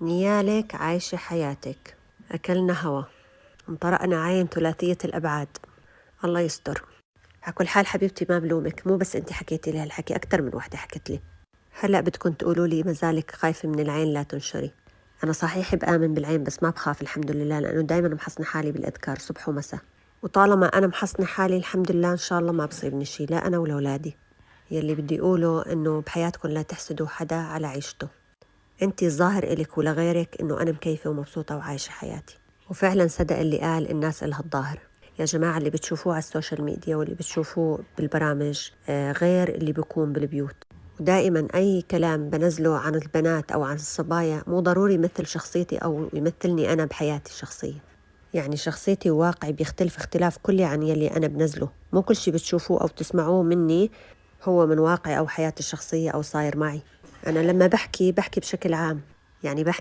نيالك عايشة حياتك، أكلنا هوا، انطرقنا عين ثلاثية الأبعاد. الله يستر. على كل حال حبيبتي ما بلومك، مو بس أنت حكيتي لي هالحكي، أكتر من وحدة حكت لي. هلأ بدكم تقولوا لي مازالك خايفة من العين لا تنشري. أنا صحيح بآمن بالعين بس ما بخاف الحمد لله، لأنه دايما محصنة حالي بالأذكار صبح ومساء، وطالما أنا محصنة حالي الحمد لله إن شاء الله ما بصيبني شي، لا أنا ولا أولادي. يلي بدي أقوله إنه بحياتكم لا تحسدوا حدا على عيشته. أنت الظاهر إلك ولا غيرك إنه أنا مكيفة ومبسوطة وعايشة حياتي، وفعلا صدق اللي قال الناس إلها الظاهر. يا جماعة اللي بتشوفوه على السوشيال ميديا واللي بتشوفوه بالبرامج غير اللي بيكون بالبيوت. ودائما أي كلام بنزله عن البنات أو عن الصبايا مو ضروري يمثل شخصيتي أو يمثلني أنا بحياتي الشخصية. يعني شخصيتي وواقعي بيختلف اختلاف كلي عن يلي أنا بنزله. مو كل شي بتشوفوه أو تسمعوه مني هو من واقعي أو حياتي الشخصية أو صاير معي. أنا لما بحكي بشكل عام، يعني بحكي